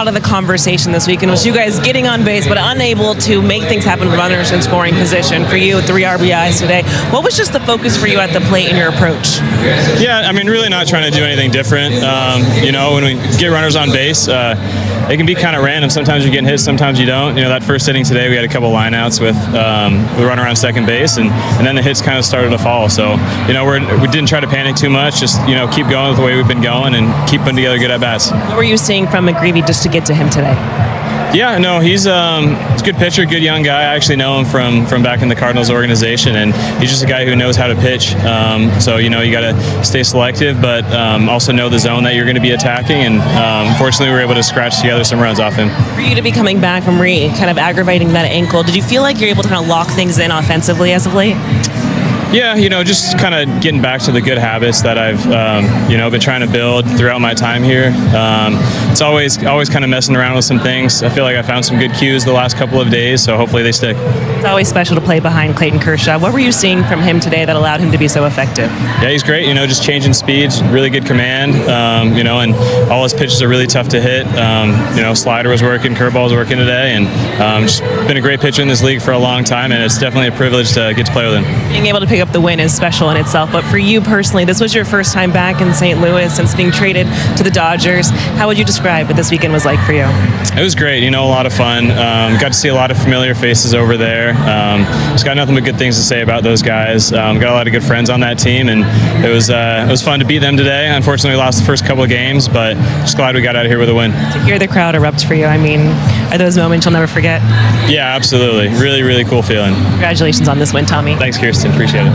lot of the conversation this weekend was you guys getting on base, but unable to make things happen with runners in scoring position. For you, 3 RBIs today. What was just the focus for you at the plate in your approach? Yeah, I mean, really not trying to do anything different. You know, when we get runners on base, it can be kind of random. Sometimes you're getting hit, sometimes you don't. You know, that first inning today, we had a couple lineouts with the runner on second base, and then the hits kind of started to fall. So, you know, we didn't try to panic too much. Just, you know, keep going with the way we've been going and keep putting together good at-bats. What were you seeing from McGreevy just to get to him today? Yeah, no, he's a good pitcher, good young guy. I actually know him from back in the Cardinals organization, and he's just a guy who knows how to pitch. So, you know, you got to stay selective, but also know the zone that you're going to be attacking. And fortunately, we were able to scratch together some runs off him. For you to be coming back from kind of aggravating that ankle, did you feel like you're able to kind of lock things in offensively as of late? Yeah, you know, just kind of getting back to the good habits that I've, you know, been trying to build throughout my time here. It's always kind of messing around with some things. I feel like I found some good cues the last couple of days, so hopefully they stick. It's always special to play behind Clayton Kershaw. What were you seeing from him today that allowed him to be so effective? Yeah, he's great. You know, just changing speeds, really good command. You know, and all his pitches are really tough to hit. You know, slider was working, curveball was working today, and just been a great pitcher in this league for a long time, and it's definitely a privilege to get to play with him. Being able to pick up the win is special in itself, but for you personally, this was your first time back in St. Louis since being traded to the Dodgers. How would you describe what this weekend was like for you? It was great, you know, a lot of fun. Got to see a lot of familiar faces over there. Just got nothing but good things to say about those guys. Got a lot of good friends on that team, and it was fun to beat them today. Unfortunately, we lost the first couple of games, but just glad we got out of here with a win. To hear the crowd erupt for you, I mean, are those moments you'll never forget? Yeah, absolutely. Really, really cool feeling. Congratulations on this win, Tommy. Thanks, Kirsten. Appreciate it.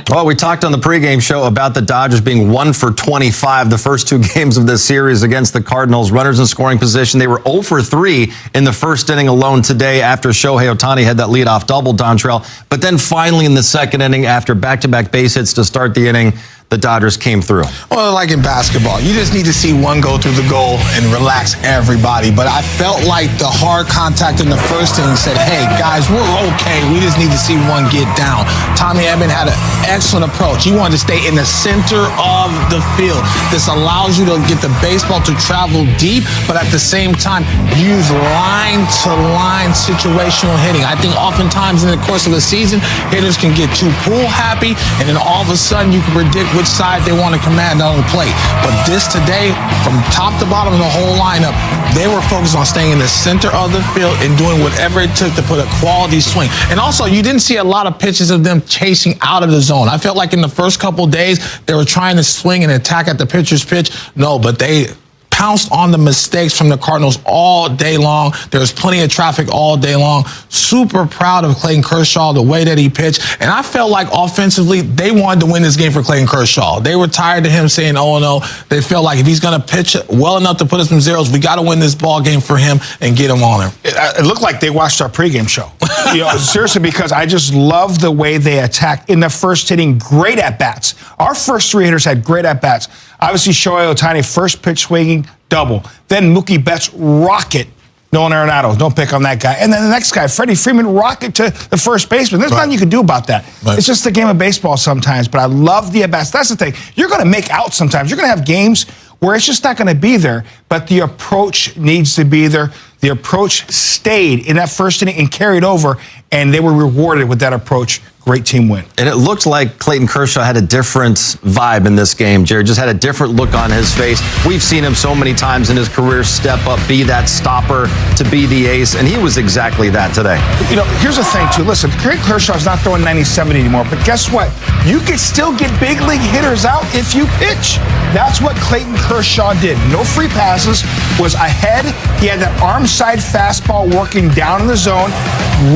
Well, we talked on the pregame show about the Dodgers being 1 for 25 the first 2 games of this series against the Cardinals. Runners in scoring position. They were 0 for 3 in the first inning alone today after Shohei Ohtani had that leadoff double, Dontrell. But then finally in the second inning, after back-to-back base hits to start the inning, the Dodgers came through. Well, like in basketball, you just need to see one go through the goal and relax everybody. But I felt like the hard contact in the first inning said, hey, guys, we're okay. We just need to see one get down. Tommy Edman had an excellent approach. He wanted to stay in the center of the field. This allows you to get the baseball to travel deep, but at the same time, use line-to-line situational hitting. I think oftentimes in the course of the season, hitters can get too pool happy, and then all of a sudden you can predict which side they want to command on the plate. But this today, from top to bottom of the whole lineup, they were focused on staying in the center of the field and doing whatever it took to put a quality swing. And also, you didn't see a lot of pitches of them chasing out of the zone. I felt like in the first couple of days, they were trying to swing and attack at the pitcher's pitch. No, but they pounced on the mistakes from the Cardinals all day long. There was plenty of traffic all day long. Super proud of Clayton Kershaw, the way that he pitched. And I felt like offensively, they wanted to win this game for Clayton Kershaw. They were tired of him saying 0-0. They felt like if he's going to pitch well enough to put us some zeros, we got to win this ball game for him and get him on there. It looked like they watched our pregame show. You know, seriously, because I just love the way they attacked in the first inning. Great at-bats. Our first 3 hitters had great at-bats. Obviously, Shohei Ohtani, first pitch swinging, double. Then Mookie Betts, rocket. Nolan Arenado, don't pick on that guy. And then the next guy, Freddie Freeman, rocket to the first baseman. There's nothing you can do about that. Right. It's just the game of baseball sometimes, but I love the at-bats. That's the thing. You're going to make out sometimes. You're going to have games where it's just not going to be there, but the approach needs to be there. The approach stayed in that first inning and carried over, and they were rewarded with that approach. Great team win. And it looked like Clayton Kershaw had a different vibe in this game, Jared. Just had a different look on his face. We've seen him so many times in his career step up, be that stopper, to be the ace, and he was exactly that today. You know, here's the thing, too. Listen, Clayton Kershaw's not throwing 97 anymore, but guess what? You can still get big league hitters out if you pitch. That's what Clayton Kershaw did. No free passes, was ahead. He had that arm side fastball working down in the zone.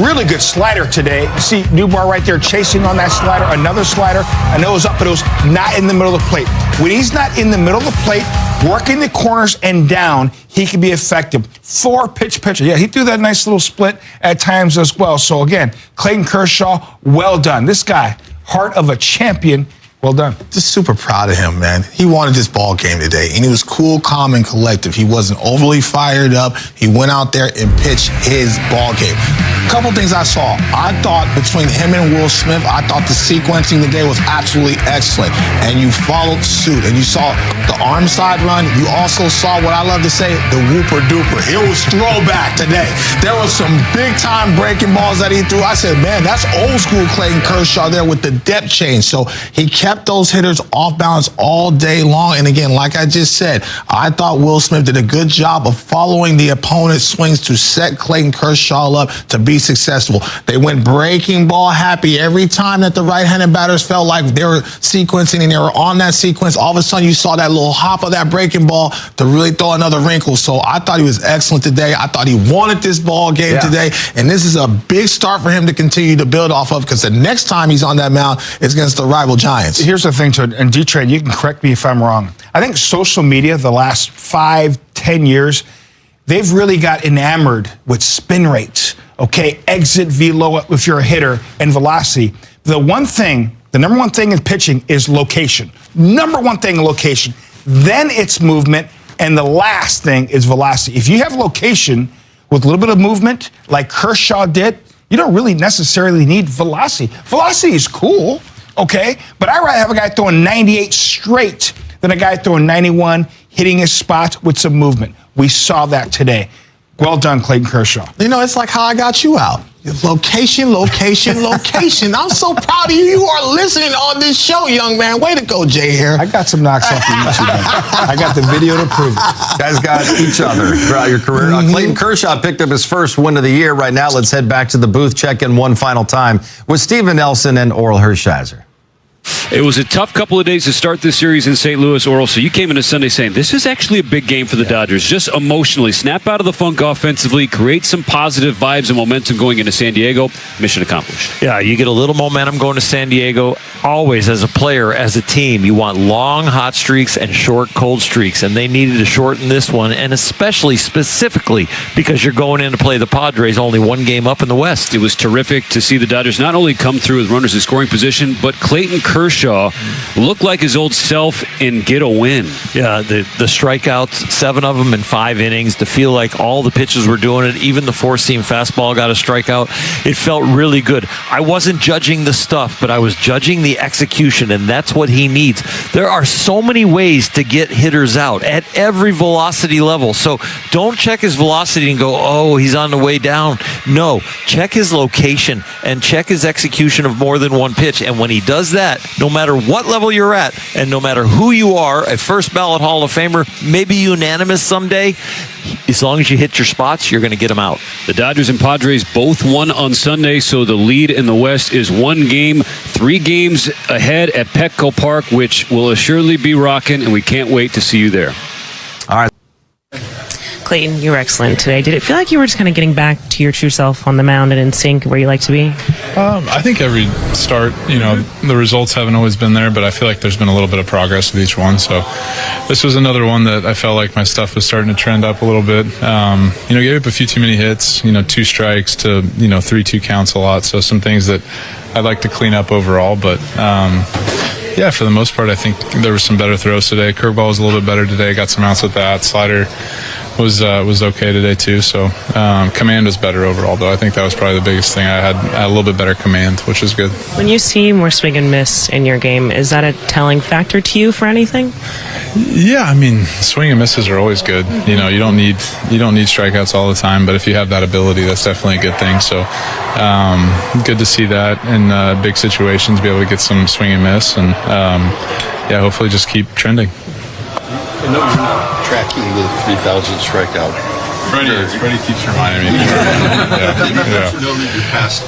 Really good slider today. See Newbar right there chasing on that slider, another slider. I know it was up, but it was not in the middle of the plate. When he's not in the middle of the plate, working the corners and down, he can be effective. 4-pitch pitcher. Yeah, he threw that nice little split at times as well. So again, Clayton Kershaw, well done. This guy, heart of a champion. Well done. Just super proud of him, man. He wanted this ball game today, and he was cool, calm, and collective. He wasn't overly fired up. He went out there and pitched his ball game. A couple things I saw. I thought between him and Will Smith, I thought the sequencing today was absolutely excellent. And you followed suit. And you saw the arm side run. You also saw what I love to say, the whooper duper. It was throwback today. There was some big time breaking balls that he threw. I said, man, that's old school Clayton Kershaw there with the depth change. So he kept those hitters off balance all day long. And again, like I just said, I thought Will Smith did a good job of following the opponent's swings to set Clayton Kershaw up to be successful. They went breaking ball happy every time that the right-handed batters felt like they were sequencing and they were on that sequence. All of a sudden, you saw that little hop of that breaking ball to really throw another wrinkle. So I thought he was excellent today. I thought he wanted this ball game today. And this is a big start for him to continue to build off of, because the next time he's on that mound is against the rival Giants. Here's the thing, and D-Trade, you can correct me if I'm wrong. I think social media, the last 5-10 years, they've really got enamored with spin rates, okay, exit velo if you're a hitter, and velocity. The number one thing in pitching is location. Number one thing in location. Then it's movement, and the last thing is velocity. If you have location with a little bit of movement, like Kershaw did, you don't really necessarily need velocity. Velocity is cool, okay? But I'd rather have a guy throwing 98 straight than a guy throwing 91, hitting his spots with some movement. We saw that today. Well done, Clayton Kershaw. You know, it's like how I got you out. Location, location, location. I'm so proud of you. You are listening on this show, young man. Way to go, Jay here. I got some knocks off of YouTube. I got the video to prove it. Guys got each other throughout your career. Clayton Kershaw picked up his first win of the year. Right now, let's head back to the booth, check in one final time with Steven Nelson and Oral Hershiser. It was a tough couple of days to start this series in St. Louis, Oral. So you came into Sunday saying this is actually a big game for the Dodgers. Just emotionally, snap out of the funk offensively, create some positive vibes and momentum going into San Diego. Mission accomplished. Yeah, you get a little momentum going to San Diego. Always, as a player, as a team, you want long hot streaks and short cold streaks, and they needed to shorten this one, and especially specifically because you're going in to play the Padres, only one game up in the West. It was terrific to see the Dodgers not only come through with runners in scoring position, but Clayton Kershaw look like his old self and get a win. Yeah, the strikeouts, 7 of them in 5 innings, to feel like all the pitches were doing it. Even the 4-seam fastball got a strikeout. It felt really good. I wasn't judging the stuff, but I was judging the execution, and that's what he needs. There are so many ways to get hitters out at every velocity level. So don't check his velocity and go, oh, he's on the way down. No, check his location and check his execution of more than one pitch. And when he does that, no matter what level you're at, and no matter who you are, a first ballot Hall of Famer, maybe unanimous someday, as long as you hit your spots, you're going to get them out. The Dodgers and Padres both won on Sunday, so the lead in the West is 1 game, 3 games ahead at Petco Park, which will assuredly be rocking, and we can't wait to see you there. All right. Clayton, you were excellent today. Did it feel like you were just kind of getting back to your true self on the mound and in sync where you like to be? I think every start, the results haven't always been there, but I feel like there's been a little bit of progress with each one. So this was another one that I felt like my stuff was starting to trend up a little bit. Gave up a few too many hits, 2 strikes to, 3-2 counts a lot. So some things that I'd like to clean up overall, but yeah, for the most part, I think there were some better throws today. Curveball was a little bit better today. Got some outs with that. Slider was okay today too. So command was better overall, though. I think that was probably the biggest thing. I had a little bit better command, which is good. When you see more swing and miss in your game, is that a telling factor to you for anything? Yeah, swing and misses are always good. You don't need strikeouts all the time, but if you have that ability, that's definitely a good thing. So good to see that in big situations, be able to get some swing and miss, and hopefully just keep trending. I know you're not tracking the 3,000 strikeout. Freddie keeps reminding me. Did you know that you passed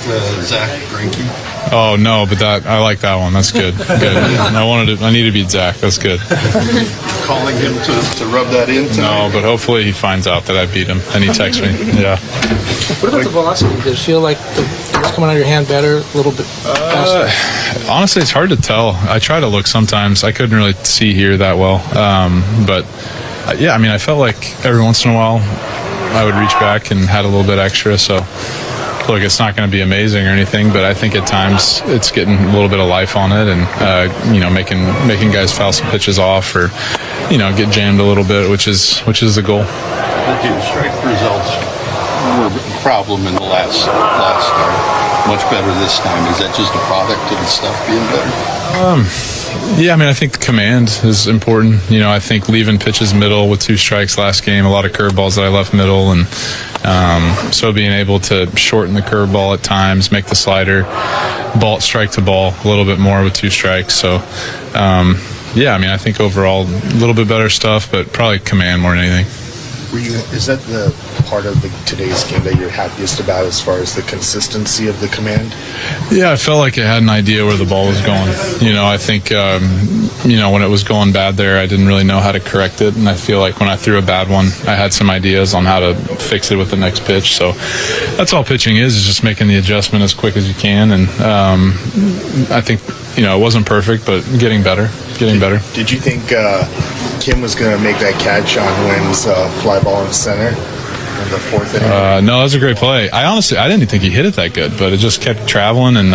Zach Greinke? Oh no, but I like that one. That's good. Good. I need to beat Zach. That's good. Calling him to rub that in tonight? No, but hopefully he finds out that I beat him and he texts me. Yeah. What about the velocity? Does it feel like it's coming out of your hand better, a little bit faster? Honestly, it's hard to tell. I try to look sometimes. I couldn't really see here that well. I felt like every once in a while I would reach back and had a little bit extra. So, look, it's not going to be amazing or anything, but I think at times it's getting a little bit of life on it, and making guys foul some pitches off, or get jammed a little bit, which is the goal. The strike results were a problem in the last start. Much better this time. Is that just a product of the stuff being better? Yeah, I mean, I think the command is important. I think leaving pitches middle with 2 strikes last game, a lot of curveballs that I left middle, and so being able to shorten the curveball at times, make the slider strike to ball a little bit more with 2 strikes. So, yeah, I mean, I think overall a little bit better stuff, but probably command more than anything. Is that the part of today's game that you're happiest about as far as the consistency of the command? Yeah, I felt like I had an idea where the ball was going. I think, when it was going bad there, I didn't really know how to correct it. And I feel like when I threw a bad one, I had some ideas on how to fix it with the next pitch. So that's all pitching is just making the adjustment as quick as you can. And I think, it wasn't perfect, but getting better. Did you think Kim was going to make that catch on Wynn's fly ball in center in the 4th inning? No, that was a great play. I didn't think he hit it that good, but it just kept traveling, and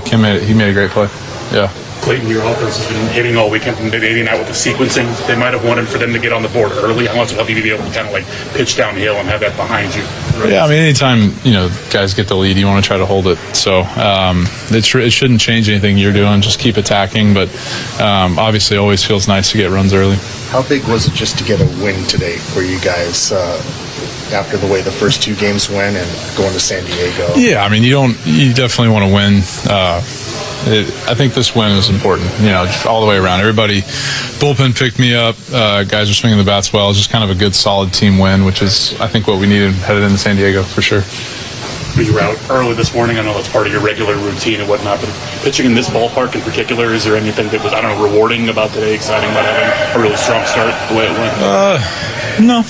Kim made a great play. Yeah. Clayton, your offense has been hitting all weekend from mid-80 now with the sequencing. They might have wanted for them to get on the board early. I want to help you to be able to kind of pitch downhill and have that behind you. Right? Yeah, I mean, anytime, guys get the lead, you want to try to hold it. So it shouldn't change anything you're doing. Just keep attacking, but obviously always feels nice to get runs early. How big was it just to get a win today for you guys after the way the first 2 games went and going to San Diego? Yeah, I mean, you definitely want to win. I think this win is important, just all the way around. Everybody, bullpen picked me up. Guys are swinging the bats well. It's just kind of a good, solid team win, which is, I think, what we needed headed into San Diego for sure. You were out early this morning. I know that's part of your regular routine and whatnot, but pitching in this ballpark in particular, is there anything that was, rewarding about today, exciting about having a really strong start the way it went? No.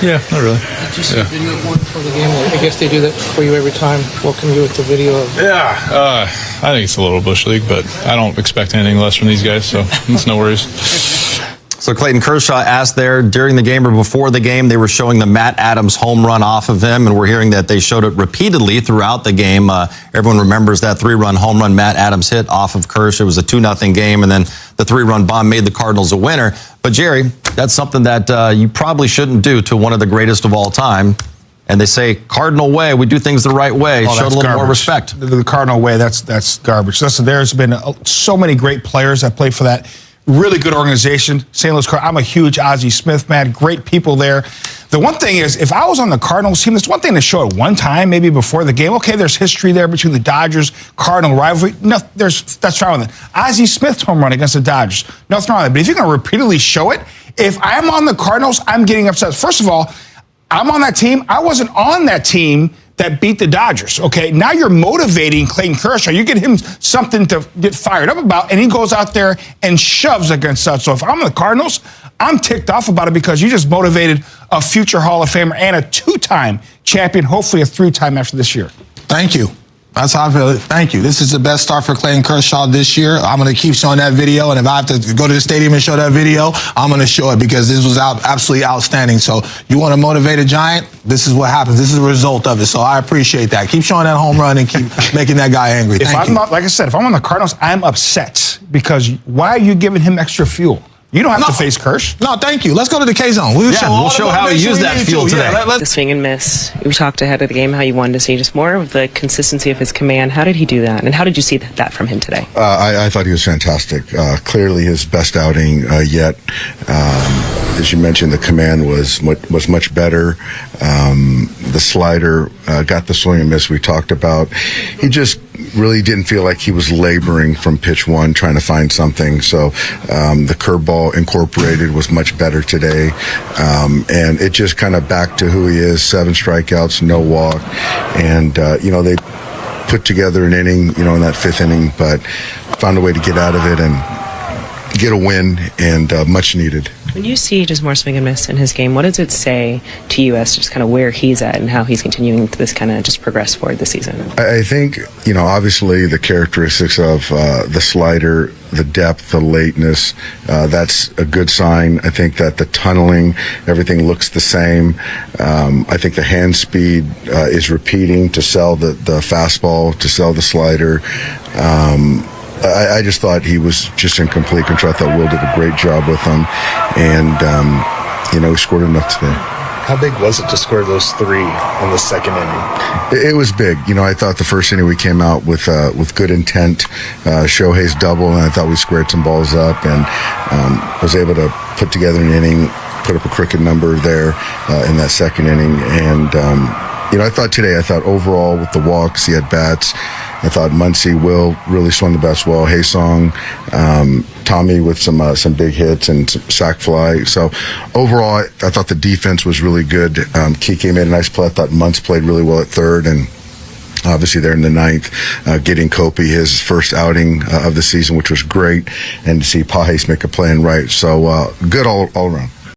Yeah, not really. Did you see video for the game? I guess they do that for you every time. What can you do with the video? Yeah, I think it's a little bush league, but I don't expect anything less from these guys, so it's no worries. So Clayton Kershaw asked there during the game or before the game, they were showing the Matt Adams home run off of him, and we're hearing that they showed it repeatedly throughout the game. Everyone remembers that 3-run home run Matt Adams hit off of Kershaw. It was a 2-0 game, and then the 3-run bomb made the Cardinals a winner. But Jerry, that's something that you probably shouldn't do to one of the greatest of all time. And they say, Cardinal way, we do things the right way. Showed a little more respect. The Cardinal way, that's garbage. Listen, there's been so many great players that played for that really good organization, St. Louis Cardinals. I'm a huge Ozzie Smith man. Great people there. The one thing is, if I was on the Cardinals team, there's one thing to show it one time, maybe before the game. Okay, there's history there between the Dodgers, Cardinal rivalry. No, that's fine with it. Ozzie Smith's home run against the Dodgers. Nothing wrong with it. But if you're going to repeatedly show it, if I'm on the Cardinals, I'm getting upset. First of all, I'm on that team. I wasn't on that team that beat the Dodgers, okay? Now you're motivating Clayton Kershaw. You get him something to get fired up about, and he goes out there and shoves against us. So if I'm the Cardinals, I'm ticked off about it because you just motivated a future Hall of Famer and a 2-time champion, hopefully a 3-time after this year. Thank you. That's how I feel. Thank you. This is the best start for Clayton Kershaw this year. I'm going to keep showing that video, and if I have to go to the stadium and show that video, I'm going to show it because this was absolutely outstanding. So you want to motivate a giant? This is what happens. This is the result of it. So I appreciate that. Keep showing that home run and keep making that guy angry. Thank you. Like I said, if I'm on the Cardinals, I'm upset because why are you giving him extra fuel? You don't have to face Kersh. No, thank you. Let's go to the K-Zone. We'll show how he used that fuel today. The swing and miss. We talked ahead of the game how you wanted to see just more of the consistency of his command. How did he do that? And how did you see that from him today? I thought he was fantastic. Clearly his best outing yet. As you mentioned, the command was much better. The slider got the swing and miss we talked about. He just really didn't feel like he was laboring from pitch one, trying to find something. So the curveball incorporated was much better today. And it just kind of back to who he is, 7 strikeouts, no walk. And, they put together an inning, in that 5th inning, but found a way to get out of it and get a win, and much needed. When you see just more swing and miss in his game, what does it say to you as just kind of where he's at and how he's continuing to this kind of just progress forward this season? I think, obviously the characteristics of the slider, the depth, the lateness, that's a good sign. I think that the tunneling, everything looks the same. I think the hand speed is repeating to sell the fastball, to sell the slider. I just thought he was just in complete control. I thought Will did a great job with him, and he scored enough today. How big was it to score those 3 in the second inning? It was big. I thought the first inning we came out with good intent. Shohei's double, and I thought we squared some balls up and was able to put together an inning, put up a cricket number there in that second inning. And, I thought overall with the walks, the at-bats, I thought Muncy, Will really swung the bats well. Hyeseong, Tommy with some big hits and some sac fly. So overall, I thought the defense was really good. Kike made a nice play. I thought Muntz played really well at third, and obviously there in the ninth, getting Kopi his first outing of the season, which was great, and to see Pajes make a play and right. So good all around.